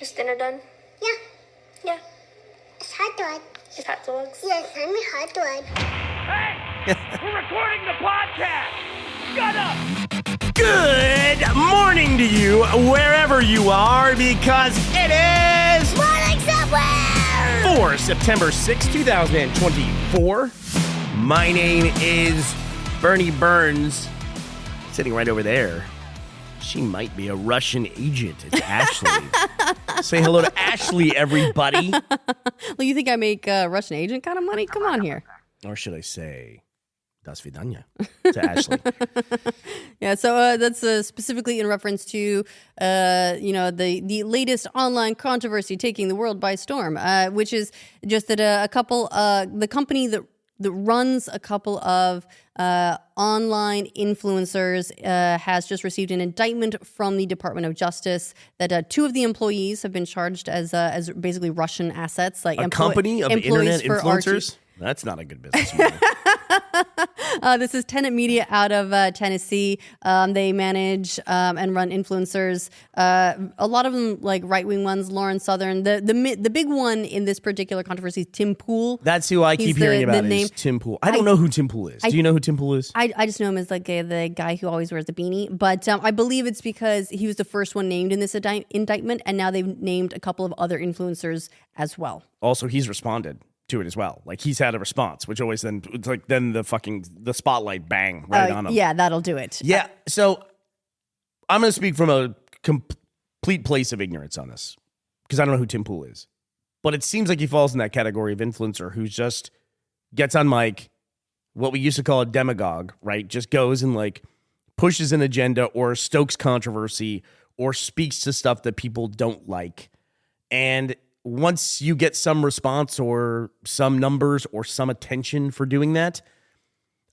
Is dinner done? Yeah. Yeah. It's hot dog. It's hot dogs? Yes, I'm a hot dog. Hey! We're recording the podcast! Shut up! Good morning to you, wherever you are, because it is Morning somewhere! for September 6, 2024. My name is Bernie Burns, sitting right over there. She might be a Russian agent. It's Ashley. Say hello to Ashley, everybody. Well, you think I make Russian agent kind of money? Come on here. Or should I say, до свидания to Ashley. Yeah, so that's specifically in reference to, the latest online controversy taking the world by storm, which is just that the company that runs a couple of online influencers has just received an indictment from the Department of Justice that two of the employees have been charged as basically Russian assets, like a company of internet influencers. That's not a good business model. This is Tenet Media out of Tennessee. They manage and run influencers. A lot of them, like right-wing ones, Lauren Southern. The big one in this particular controversy is Tim Pool. That's who I keep hearing about is Tim Pool. I don't know who Tim Pool is. Do you know who Tim Pool is? I just know him as like the guy who always wears the beanie. But I believe it's because he was the first one named in this indictment, and now they've named a couple of other influencers as well. Also, he's responded to it as well. Like he's had a response, which always then it's like then the spotlight bang right on him. Yeah, that'll do it. Yeah. So I'm going to speak from a complete place of ignorance on this because I don't know who Tim Pool is, but it seems like he falls in that category of influencer who just gets on mic, what we used to call a demagogue, right? Just goes and like pushes an agenda or stokes controversy or speaks to stuff that people don't like. And once you get some response or some numbers or some attention for doing that,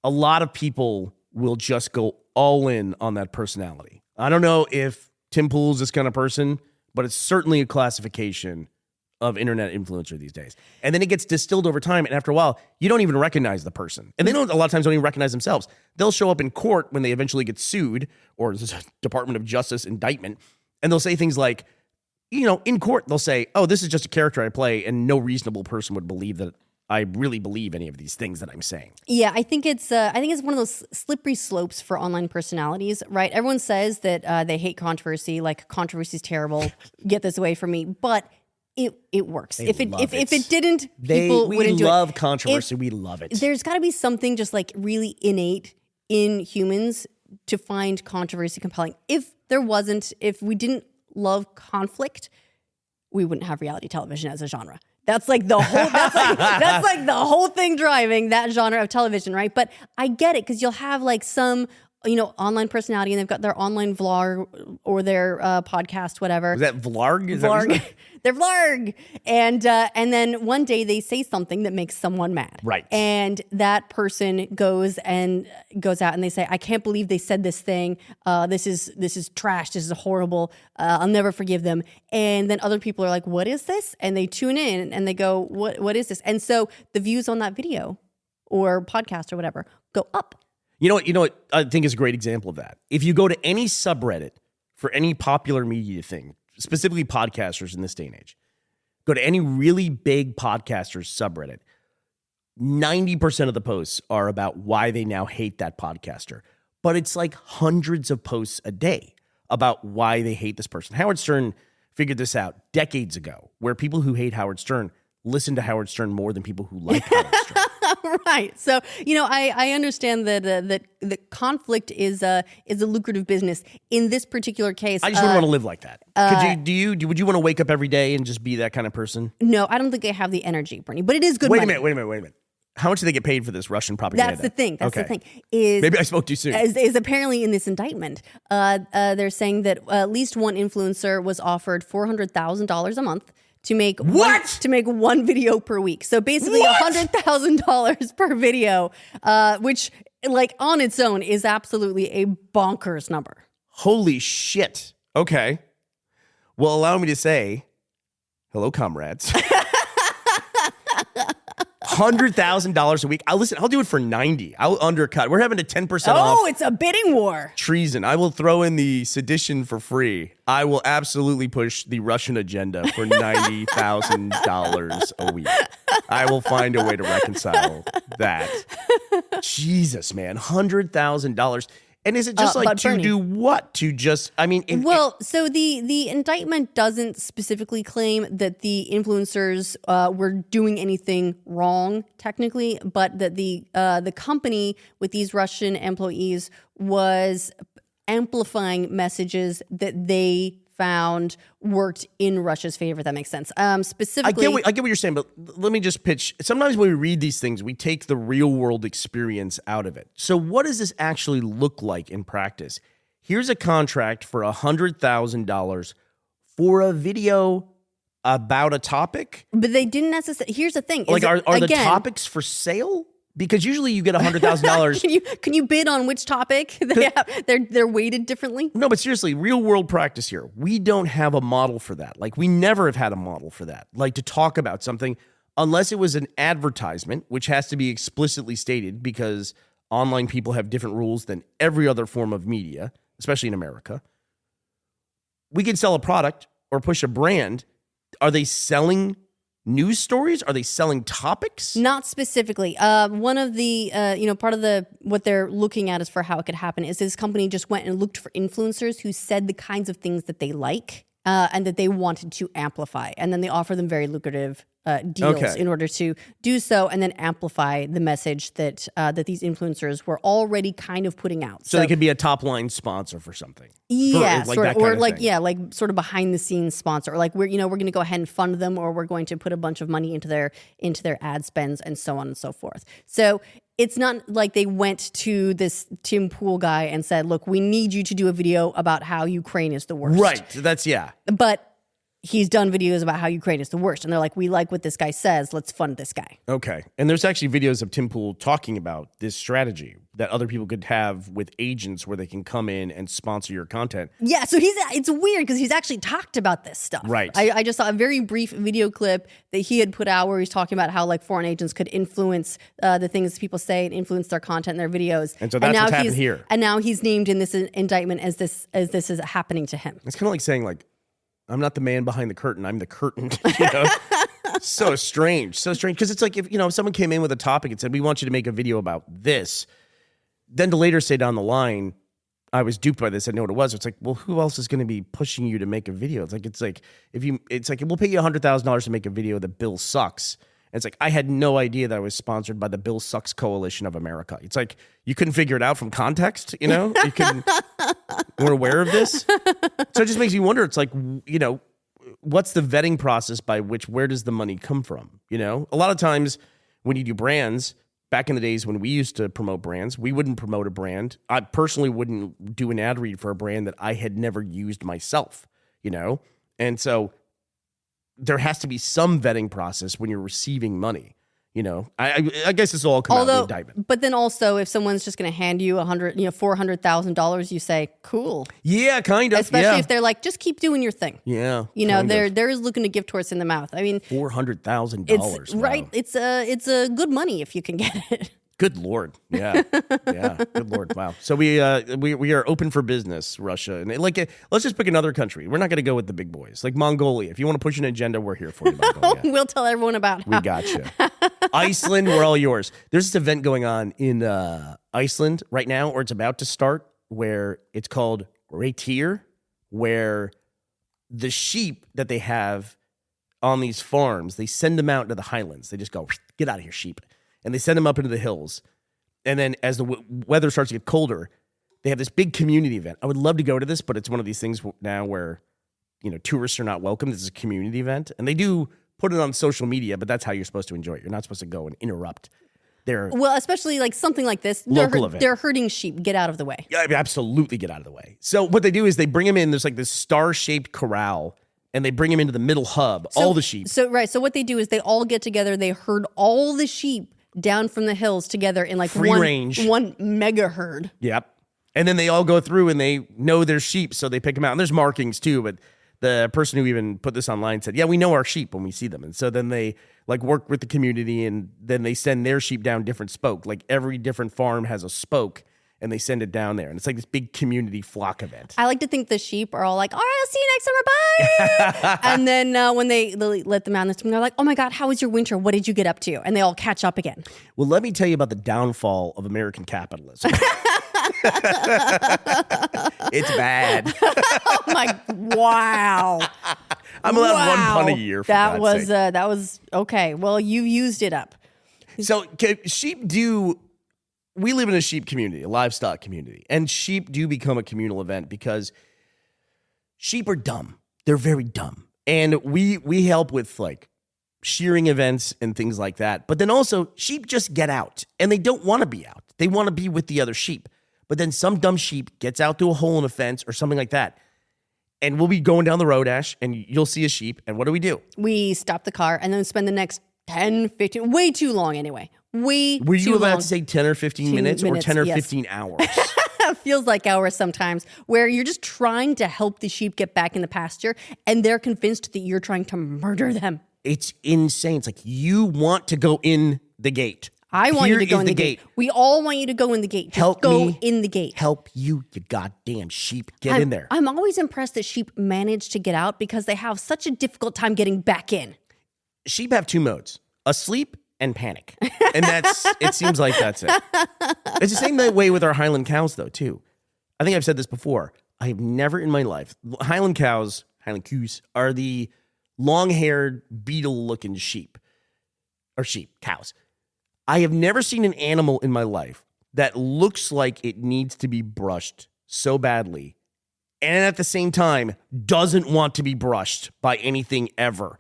a lot of people will just go all in on that personality. I don't know if Tim Pool's this kind of person, but it's certainly a classification of internet influencer these days. And then it gets distilled over time, and after a while, you don't even recognize the person. And they don't a lot of times don't even recognize themselves. They'll show up in court when they eventually get sued, or this is a Department of Justice indictment, and they'll say things like, in court, they'll say, oh, this is just a character I play, and no reasonable person would believe that I really believe any of these things that I'm saying. Yeah, I think it's one of those slippery slopes for online personalities, right? Everyone says that they hate controversy, like controversy is terrible, get this away from me, but it works. If it didn't, people wouldn't do it. We love controversy. We love it. There's got to be something just like really innate in humans to find controversy compelling. If we didn't love conflict, we wouldn't have reality television as a genre. That's like the whole that's like the whole thing driving that genre of television, right? But I get it because you'll have like some online personality and they've got their online vlog or their podcast, whatever. Is that vlog? Vlog. They're vlog. And then one day they say something that makes someone mad. Right. And that person goes out and they say, I can't believe they said this thing. This is trash. This is horrible. I'll never forgive them. And then other people are like, what is this? And they tune in and they go, what is this? And so the views on that video or podcast or whatever go up. You know what I think is a great example of that? If you go to any subreddit for any popular media thing, specifically podcasters in this day and age, go to any really big podcasters subreddit, 90% of the posts are about why they now hate that podcaster. But it's like hundreds of posts a day about why they hate this person. Howard Stern figured this out decades ago, where people who hate Howard Stern listen to Howard Stern more than people who like Howard Stern. Right. So, I understand that conflict is a lucrative business. In this particular case, I just wouldn't want to live like that. Would you want to wake up every day and just be that kind of person? No, I don't think I have the energy, Bernie, but it is good money. Wait a minute. How much do they get paid for this Russian propaganda? That's the thing. Okay. Maybe I spoke too soon. Is apparently in this indictment, they're saying that at least one influencer was offered $400,000 a month to make one video per week. So basically $100,000 per video, which like on its own is absolutely a bonkers number. Holy shit. Okay. Well, allow me to say, hello, comrades. $100,000 a week. I'll do it for 90. I'll undercut. We're having a 10% off. Oh, it's a bidding war. Treason. I will throw in the sedition for free. I will absolutely push the Russian agenda for $90,000 a week. I will find a way to reconcile that. Jesus, man. $100,000. And is it just like to Bernie, do what? To just, I mean. So the indictment doesn't specifically claim that the influencers were doing anything wrong technically, but that the company with these Russian employees was amplifying messages that they found worked in Russia's favor. If that makes sense. Specifically, I get what you're saying, but let me just pitch. Sometimes when we read these things, we take the real world experience out of it. So what does this actually look like in practice? Here's a contract for $100,000 for a video about a topic. but they didn't necessarily. Here's the thing: Like, are the again, topics for sale? Because usually you get $100,000. Can you bid on which topic they're weighted differently? No, but seriously, real world practice here. We don't have a model for that. Like, we never have had a model for that. Like, to talk about something, unless it was an advertisement, which has to be explicitly stated because online people have different rules than every other form of media, especially in America. We can sell a product or push a brand. Are they selling news stories? Are they selling topics? Not specifically. One of the, part of what they're looking at is for how it could happen is this company just went and looked for influencers who said the kinds of things that they like and that they wanted to amplify. And then they offer them very lucrative deals in order to do so and then amplify the message that these influencers were already kind of putting out. So they could be a top line sponsor for something. Yeah, for, sort of, or like thing. like sort of behind the scenes sponsor, or like we're going to go ahead and fund them, or we're going to put a bunch of money into their ad spends and so on and so forth. So it's not like they went to this Tim Pool guy and said, "Look, we need you to do a video about how Ukraine is the worst." Right. That's But he's done videos about how Ukraine is the worst, and they're like, "We like what this guy says. Let's fund this guy." Okay. And there's actually videos of Tim Pool talking about this strategy that other people could have with agents where they can come in and sponsor your content. Yeah, so it's weird because he's actually talked about this stuff. Right. I just saw a very brief video clip that he had put out where he's talking about how like foreign agents could influence the things people say and influence their content and their videos. And so that's what's happened here. And now he's named in this indictment as this is happening to him. It's kind of like saying, like, I'm not the man behind the curtain. I'm the curtain. So strange. So strange. Because it's like if someone came in with a topic and said, we want you to make a video about this, then to later say down the line, I was duped by this. I know what it was. It's like, well, who else is going to be pushing you to make a video? It's like we'll pay you $100,000 to make a video that Bill sucks. And it's like, I had no idea that I was sponsored by the Bill Sucks Coalition of America. It's like, you couldn't figure it out from context, You weren't aware of this. So it just makes you wonder. It's like, what's the vetting process by where does the money come from? A lot of times when you do brands, back in the days when we used to promote brands, we wouldn't promote a brand. I personally wouldn't do an ad read for a brand that I had never used myself, And so there has to be some vetting process when you're receiving money. I guess this will all come out in the indictment. But then also, if someone's just going to hand you $400,000, you say, "Cool." Yeah, kind of. Especially if they're like, "Just keep doing your thing." Yeah, they're looking to give horse in the mouth. I mean, $400,000. Right. It's a good money if you can get it. Good Lord. Yeah. Yeah. Good Lord. Wow. So we are open for business, Russia. And let's just pick another country. We're not going to go with the big boys. Like Mongolia. If you want to push an agenda, we're here for you, Mongolia. We'll tell everyone about how. We got you. Iceland, we're all yours. There's this event going on in Iceland right now, or it's about to start, where it's called Reindeer, where the sheep that they have on these farms, they send them out into the highlands. They just go, get out of here, sheep. And they send them up into the hills. And then as the weather starts to get colder, they have this big community event. I would love to go to this, but it's one of these things now where, tourists are not welcome. This is a community event. And they do put it on social media, but that's how you're supposed to enjoy it. You're not supposed to go and interrupt their especially like something like this. Local event. They're herding sheep. Get out of the way. Yeah, absolutely get out of the way. So what they do is they bring them in. There's like this star-shaped corral, and they bring them into the middle hub, all the sheep. So what they do is they all get together. They herd all the sheep down from the hills together in like free range, one mega herd. Yep. And then they all go through and they know they're sheep, so they pick them out. And there's markings too, but the person who even put this online said, yeah, we know our sheep when we see them. And so then they like work with the community and then they send their sheep down different spoke. Like every different farm has a spoke and they send it down there. And it's like this big community flock event. I like to think the sheep are all like, all right, I'll see you next summer, bye. And then when they let them out, they're like, oh my God, how was your winter? What did you get up to? And they all catch up again. Well, let me tell you about the downfall of American capitalism. It's bad. Oh my, wow. I'm allowed one pun a year. For that God's sake. That was okay. Well, you've used it up. So sheep we live in a sheep community, a livestock community, and sheep do become a communal event because sheep are dumb. They're very dumb. And we help with like shearing events and things like that. But then also sheep just get out and they don't want to be out. They want to be with the other sheep. But then some dumb sheep gets out through a hole in a fence or something like that. And we'll be going down the road, Ash, and you'll see a sheep. And what do? We stop the car and then spend the next 10, 15, way too long anyway. Were you about to say 10 or 15 minutes or 10 or yes. 15 hours? It feels like hours sometimes, where you're just trying to help the sheep get back in the pasture and they're convinced that you're trying to murder them. It's insane. It's like you want to go in the gate. I want Here you to go is in the gate. We all want you to go in the gate. Just go in the gate. Help you goddamn sheep. Get in there. I'm always impressed that sheep manage to get out because they have such a difficult time getting back in. Sheep have two modes: asleep and panic. And it seems like that's it. It's the same way with our Highland cows, though, too. I think I've said this before. I have never in my life, Highland cows are the long-haired, beetle-looking sheep. Or cows. I have never seen an animal in my life that looks like it needs to be brushed so badly and at the same time doesn't want to be brushed by anything ever.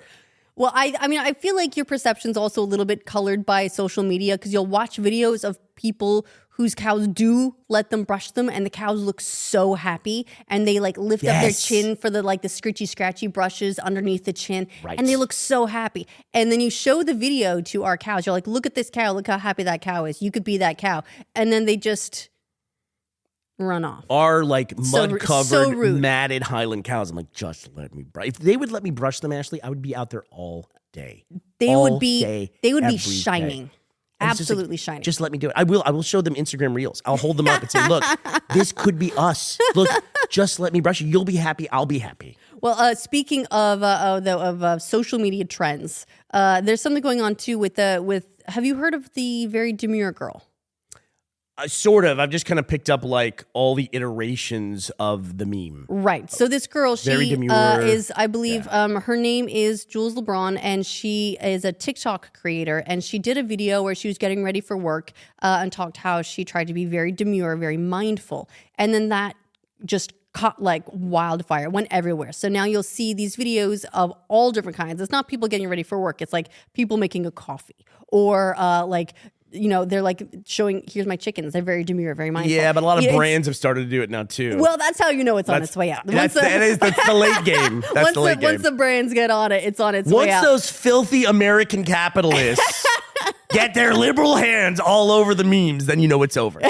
Well, I mean, I feel like your perception's also a little bit colored by social media because you'll watch videos of people whose cows do let them brush them and the cows look so happy and they like lift up their chin for the scritchy scratchy brushes underneath the chin. Right. And they look so happy. And then you show the video to our cows. You're like, look at this cow. Look how happy that cow is. You could be that cow. And then they just run off. Our like mud-covered, so rude. matted Highland cows. I'm like, just let me brush. If they would let me brush them, Ashley, I would be out there all day. They would be every shining. day. Absolutely shining. Just let me do it. I will show them Instagram reels. I'll hold them up and say, look, this could be us. Look, just let me brush you. You'll be happy. I'll be happy. Well, speaking of social media trends, there's something going on too with have you heard of the very demure girl? Sort of. I've just kind of picked up like all the iterations of the meme. Right. So this girl, she Very demure. is, I believe, her name is Jules LeBron, and she is a TikTok creator. And she did a video where she was getting ready for work and talked how she tried to be very demure, very mindful. And then that just caught like wildfire, went everywhere. So now you'll see these videos of all different kinds. It's not people getting ready for work. It's like people making a coffee or they're like showing, here's my chickens. They're very demure, very mindful. Yeah, but a lot of brands have started to do it now too. Well, that's how you know it's on its way out. That's the late game. That's the late game. Once the brands get on it, it's on its way out. Once those filthy American capitalists get their liberal hands all over the memes, then you know it's over.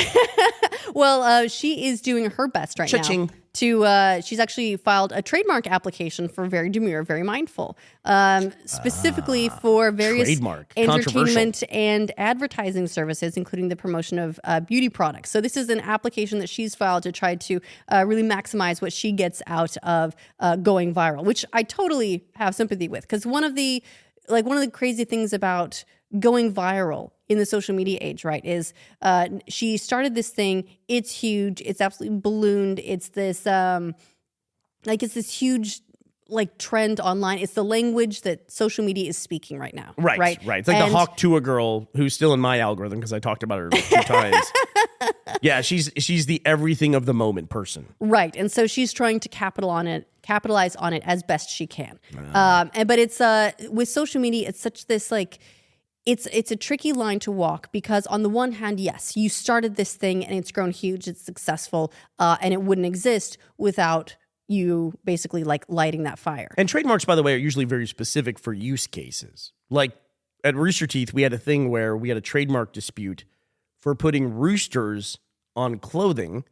Well, she is doing her best right Cha-ching. now. She's actually filed a trademark application for very demure, very mindful, specifically for various trademark. entertainment and advertising services, including the promotion of beauty products. So this is an application that she's filed to try to really maximize what she gets out of going viral, which I totally have sympathy with. Because one of the crazy things about going viral in the social media age, right, is she started this thing. It's huge. It's absolutely ballooned. It's this it's this huge trend online. It's the language that social media is speaking right now. Right. It's like the Hawk Tua girl who's still in my algorithm because I talked about her 2 times. Yeah, she's the everything of the moment person. Right. And so she's trying to capitalize on it as best she can. But it's with social media, it's such this it's a tricky line to walk because on the one hand, yes, you started this thing and it's grown huge, it's successful, and it wouldn't exist without you basically lighting that fire. And trademarks, by the way, are usually very specific for use cases. Like at Rooster Teeth, we had a thing where we had a trademark dispute for putting roosters on clothing.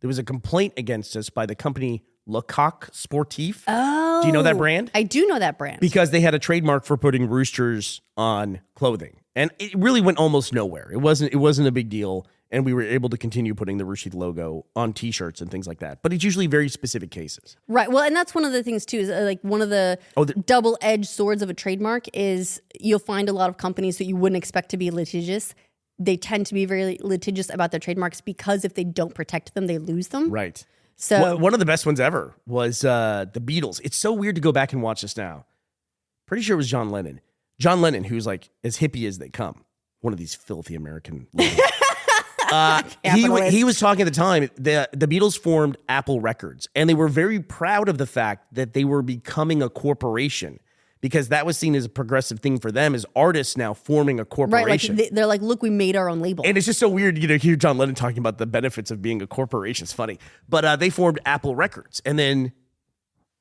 There was a complaint against us by the company Le Coq Sportif. Oh. Do you know that brand? I do know that brand. Because they had a trademark for putting roosters on clothing. And it really went almost nowhere. It wasn't a big deal. And we were able to continue putting the Rooster Teeth logo on T-shirts and things like that. But it's usually very specific cases. Right. Well, and that's one of the things, too, is like one of the double-edged swords of a trademark is you'll find a lot of companies that you wouldn't expect to be litigious. They tend to be very litigious about their trademarks because if they don't protect them, they lose them. Right. So one of the best ones ever was the Beatles. It's so weird to go back and watch this now. Pretty sure it was John Lennon. John Lennon, who's like as hippie as they come. One of these filthy American he was talking at the time, the Beatles formed Apple Records, and they were very proud of the fact that they were becoming a corporation because that was seen as a progressive thing for them as artists now forming a corporation. Right, like they're like, look, we made our own label. And it's just so weird, hear John Lennon talking about the benefits of being a corporation. It's funny. But they formed Apple Records, and then,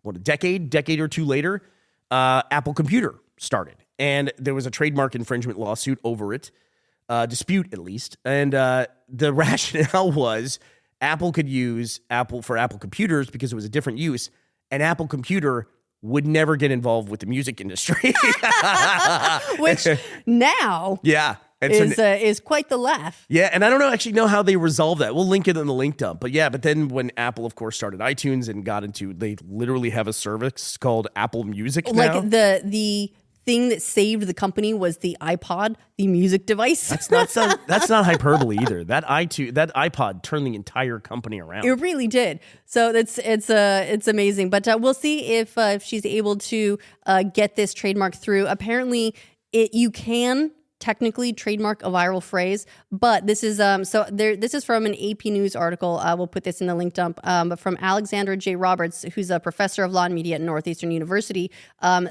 a decade or two later, Apple Computer started. And there was a trademark infringement lawsuit over it. Dispute at least, and the rationale was Apple could use Apple for Apple computers because it was a different use, and Apple Computer would never get involved with the music industry, which now is quite the laugh. Yeah, and I don't know how they resolve that. We'll link it in the link dump, but then when Apple, of course, started iTunes and they literally have a service called Apple Music now. Like the thing that saved the company was the iPod, the music device. That's not hyperbole either. That iPod turned the entire company around. It really did. So it's amazing. But we'll see if she's able to get this trademark through. Apparently, you can technically trademark a viral phrase, but this is this is from an AP News article. We'll put this in the link dump. But from Alexandra J. Roberts, who's a professor of law and media at Northeastern University,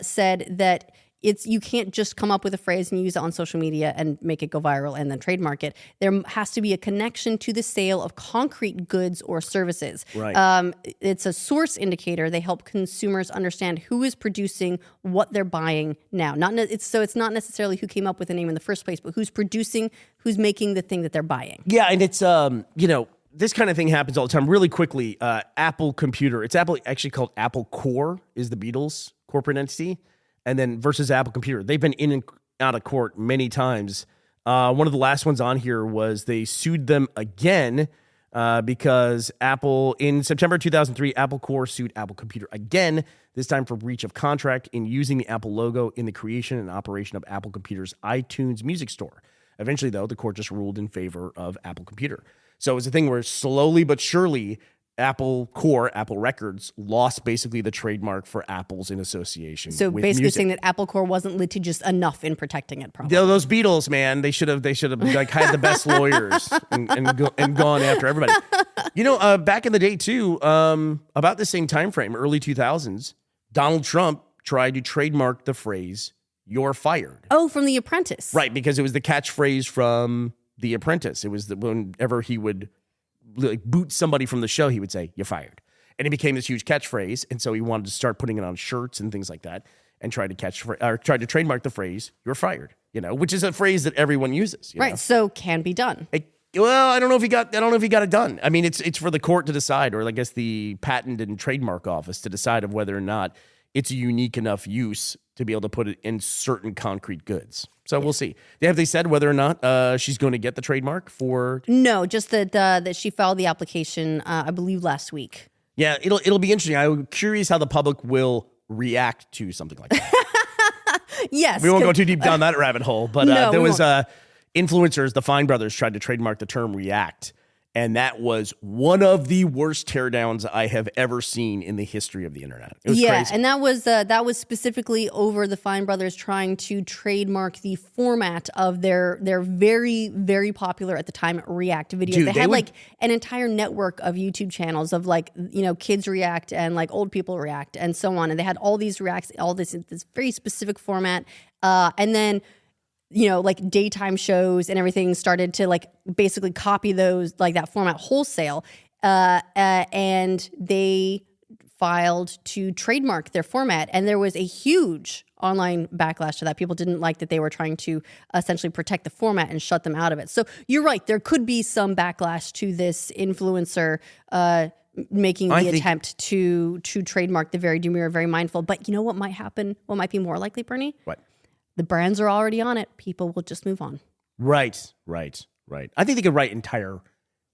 said that you can't just come up with a phrase and use it on social media and make it go viral and then trademark it. There has to be a connection to the sale of concrete goods or services. Right. It's a source indicator. They help consumers understand who is producing what they're buying now. It's not necessarily who came up with the name in the first place, but who's producing, who's making the thing that they're buying. Yeah, and it's this kind of thing happens all the time. Really quickly, Apple Computer. It's actually called Apple Core is the Beatles corporate entity. And then versus Apple Computer. They've been in and out of court many times. One of the last ones on here was they sued them again because Apple, in September 2003, Apple Core sued Apple Computer again, this time for breach of contract in using the Apple logo in the creation and operation of Apple Computer's iTunes music store. Eventually, though, the court just ruled in favor of Apple Computer. So it was a thing where slowly but surely Apple Core, Apple Records, lost basically the trademark for Apple's in association. So with basically music. saying that Apple Core wasn't litigious enough in protecting it. Probably those Beatles, man, they should have like had the best lawyers and gone after everybody. Back in the day too, about the same time frame, early 2000s, Donald Trump tried to trademark the phrase "You're fired." Oh, from The Apprentice, right? Because it was the catchphrase from The Apprentice. It was whenever he would boot somebody from the show, he would say, "You're fired." And it became this huge catchphrase. And so he wanted to start putting it on shirts and things like that and tried to trademark the phrase, "You're fired," which is a phrase that everyone uses. Right. So can be done. I don't know if he got it done. I mean, it's for the court to decide, or I guess the Patent and Trademark Office to decide of whether or not it's a unique enough use to be able to put it in certain concrete goods. So we'll see. Have they said whether or not she's going to get the trademark for? No, just that she filed the application, I believe, last week. Yeah, it'll be interesting. I'm curious how the public will react to something like that. Yes, we won't go too deep down that rabbit hole, but no, there was influencers. The Fine brothers tried to trademark the term "react." And that was one of the worst teardowns I have ever seen in the history of the internet. It was crazy. And that was specifically over the Fine brothers trying to trademark the format of their very, very popular at the time React videos. Dude, they had like an entire network of YouTube channels of kids react and like old people react and so on. And they had all these reacts, all this very specific format. And then daytime shows and everything started to basically copy those, that format wholesale. And they filed to trademark their format. And there was a huge online backlash to that. People didn't like that they were trying to essentially protect the format and shut them out of it. So you're right. There could be some backlash to this influencer making the attempt to trademark the very Demure, very mindful. But you know what might happen? What might be more likely, Bernie? What? The brands are already on it. People will just move on. Right. I think they could write entire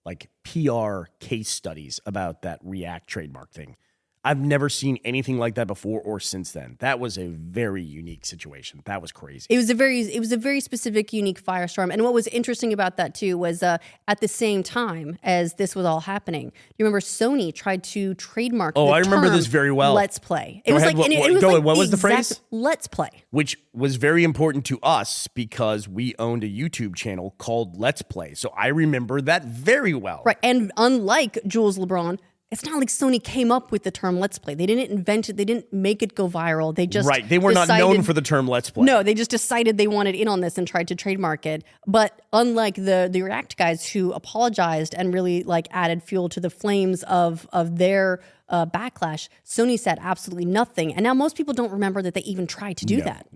like PR case studies about that React trademark thing. I've never seen anything like that before or since then. That was a very unique situation. That was crazy. It was a very specific, unique firestorm. And what was interesting about that too was at the same time as this was all happening, you remember Sony tried to trademark. Oh, I remember this very well. Let's play. It was like what was the phrase? Let's play, which was very important to us because we owned a YouTube channel called Let's Play. So I remember that very well. Right, and unlike Jules LeBron. It's not like Sony came up with the term "Let's Play." They didn't invent it. They didn't make it go viral. They just They were not known for the term "Let's Play." No, they just decided they wanted in on this and tried to trademark it. But unlike the React guys who apologized and really like added fuel to the flames of their backlash, Sony said absolutely nothing. And now most people don't remember that they even tried to do that.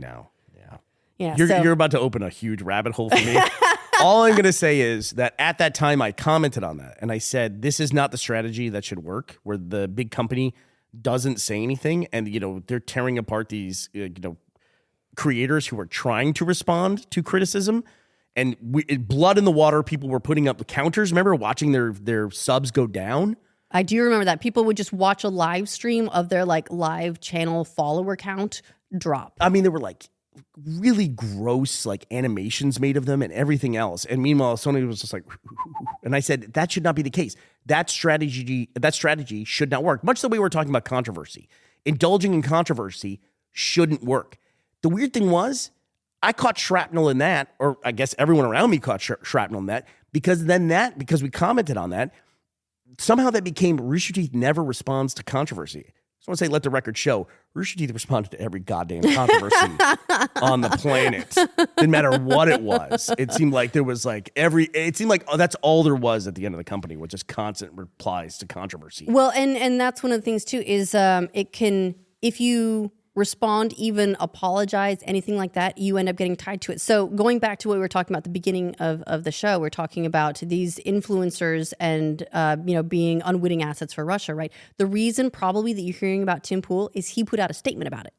Yeah. You're about to open a huge rabbit hole for me. All I'm going to say is that at that time I commented on that and I said, this is not the strategy that should work where the big company doesn't say anything. And, they're tearing apart these, creators who are trying to respond to criticism and blood in the water. People were putting up counters. Remember watching their subs go down? I do remember that. People would just watch a live stream of their like live channel follower count drop. I mean, there were like really gross like animations made of them and everything else. And meanwhile, Sony was just like, and I said, that should not be the case. That strategy should not work. Much the way we're talking about controversy. Indulging in controversy shouldn't work. The weird thing was, I caught shrapnel in that, or I guess everyone around me caught shrapnel in that, because we commented on that, somehow that became Rooster Teeth never responds to controversy. So I want to say, let the record show, Rooster Teeth responded to every goddamn controversy on the planet. Didn't matter what it was. It seemed like there was that's all there was at the end of the company, was just constant replies to controversy. Well, and that's one of the things too, is if you respond, even apologize, anything like that, you end up getting tied to it. So going back to what we were talking about at the beginning of the show, we're talking about these influencers and being unwitting assets for Russia, right? The reason probably that you're hearing about Tim Pool is he put out a statement about it.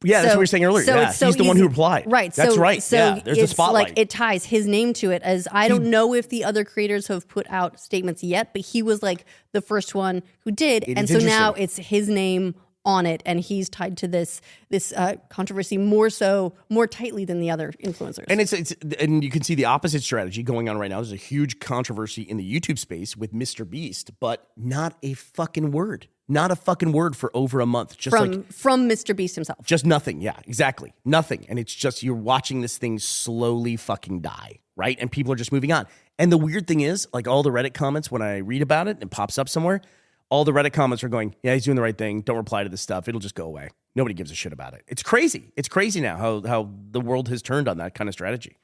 Yeah, that's what we were saying earlier. He's the one who replied. Right. That's right. So there's the spotlight. Like it ties his name to it. As I don't know if the other creators have put out statements yet, but he was like the first one who did. And so now it's his name on it, and he's tied to this controversy more tightly than the other influencers. And and you can see the opposite strategy going on right now. There's a huge controversy in the YouTube space with Mr. Beast, but not a fucking word. Not a fucking word for over a month. Just from Mr. Beast himself. Just nothing. Yeah, exactly. Nothing. And it's just you're watching this thing slowly fucking die, right? And people are just moving on. And the weird thing is, like all the Reddit comments, when I read about it and it pops up somewhere, all the Reddit comments are going, yeah, he's doing the right thing. Don't reply to this stuff. It'll just go away. Nobody gives a shit about it. It's crazy. It's crazy now how the world has turned on that kind of strategy,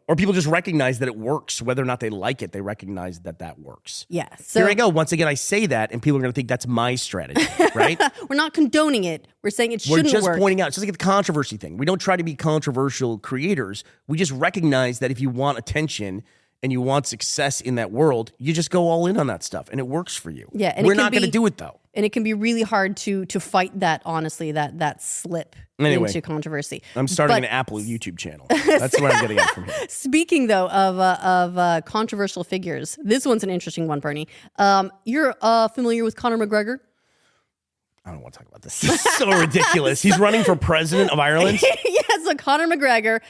Or people just recognize that it works. Whether or not they like it, they recognize that works. Yeah. So here I go. Once again, I say that, and people are going to think that's my strategy, right? We're not condoning it. We're saying it shouldn't work. We're just pointing out. It's just like the controversy thing. We don't try to be controversial creators. We just recognize that if you want attention and you want success in that world, you just go all in on that stuff, and it works for you. Yeah, and we're not going to do it though. And it can be really hard to fight that. Honestly, that slip into controversy. I'm starting an Apple YouTube channel. That's where I'm getting at from here. Speaking though of controversial figures, this one's an interesting one, Bernie. You're familiar with Conor McGregor? I don't want to talk about this. This is so ridiculous. He's running for president of Ireland. Yeah, so Conor McGregor,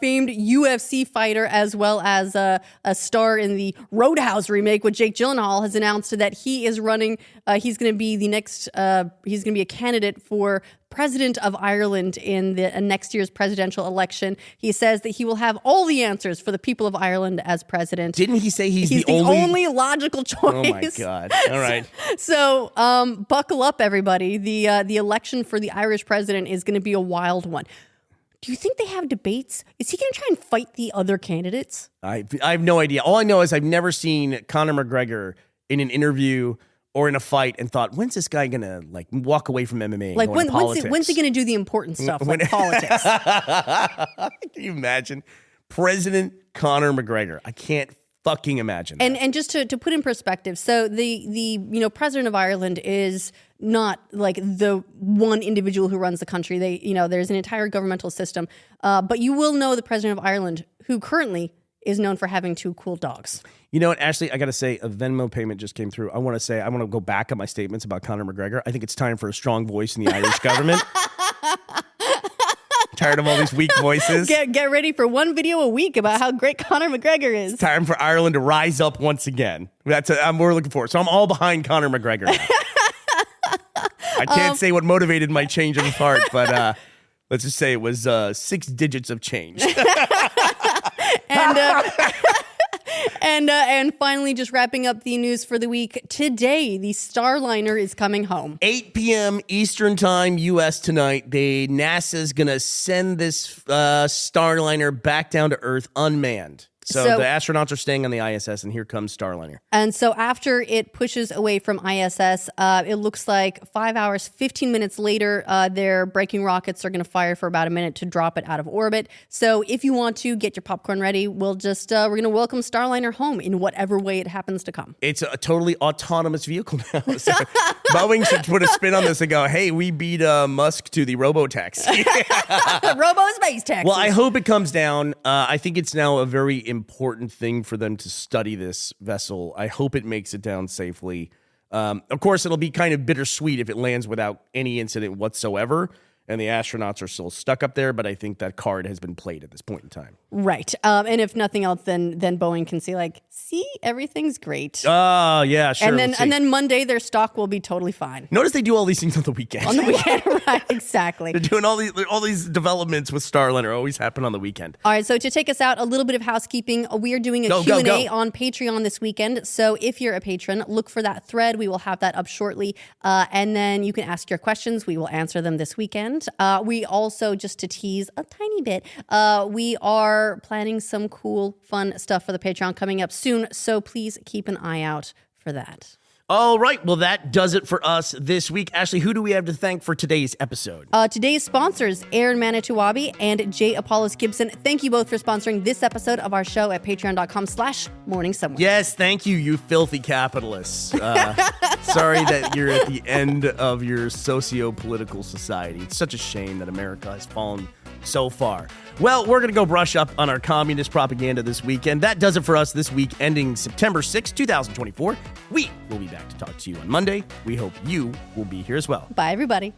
famed UFC fighter, as well as a star in the Roadhouse remake with Jake Gyllenhaal, has announced that he is running. He's going to be the next. He's going to be a candidate for president of Ireland in the next year's presidential election. He says that he will have all the answers for the people of Ireland as president. Didn't he say he's the only logical choice? Oh my God. All right. So buckle up, everybody. The election for the Irish president is going to be a wild one. Do you think they have debates? Is he going to try and fight the other candidates? I have no idea. All I know is I've never seen Conor McGregor in an interview or in a fight and thought, when's this guy gonna walk away from MMA? And like go into politics? When's he gonna do the important stuff like politics? Can you imagine President Conor McGregor? I can't fucking imagine that. And just to put in perspective, so the president of Ireland is not like the one individual who runs the country. There's an entire governmental system. But you will know the president of Ireland, who currently is known for having 2 cool dogs. You know what, Ashley, I got to say, a Venmo payment just came through. I want to go back on my statements about Conor McGregor. I think it's time for a strong voice in the Irish government. Tired of all these weak voices. Get ready for 1 video a week about how great Conor McGregor is. It's time for Ireland to rise up once again. That's what we're looking for. So I'm all behind Conor McGregor now. I can't say what motivated my change of heart, but let's just say it was 6 digits of change. And finally, just wrapping up the news for the week. Today, the Starliner is coming home. 8 p.m. Eastern Time, U.S. tonight. NASA's going to send this Starliner back down to Earth unmanned. So the astronauts are staying on the ISS, and here comes Starliner. And so after it pushes away from ISS, it looks like 5 hours, 15 minutes later, their braking rockets are going to fire for about a minute to drop it out of orbit. So if you want to get your popcorn ready, we're going to welcome Starliner home in whatever way it happens to come. It's a totally autonomous vehicle now. So Boeing should put a spin on this and go, hey, we beat Musk to the robo-taxi. Robo-space taxi. Well, I hope it comes down. I think it's now a very important thing for them to study this vessel. I hope it makes it down safely. Of course, it'll be kind of bittersweet if it lands without any incident whatsoever, and the astronauts are still stuck up there, but I think that card has been played at this point in time. Right. And if nothing else, then Boeing can see, everything's great. Oh, yeah, sure. And then Monday, their stock will be totally fine. Notice they do all these things on the weekend. On the weekend, right, exactly. They're doing all these developments with Starliner always happen on the weekend. All right, so to take us out, a little bit of housekeeping. We are doing a Q&A on Patreon this weekend. So if you're a patron, look for that thread. We will have that up shortly. And then you can ask your questions. We will answer them this weekend. We also, just to tease a tiny bit, we are planning some cool, fun stuff for the Patreon coming up soon. So please keep an eye out for that. All right. Well, that does it for us this week. Ashley, who do we have to thank for today's episode? Today's sponsors, Aaron Manitowabi and Jay Apollos Gibson. Thank you both for sponsoring this episode of our show at patreon.com/morningsomewhere. Yes, thank you, you filthy capitalists. Sorry that you're at the end of your socio-political society. It's such a shame that America has fallen so far. Well, we're going to go brush up on our communist propaganda this weekend. That does it for us this week, ending September 6, 2024. We will be back to talk to you on Monday. We hope you will be here as well. Bye, everybody.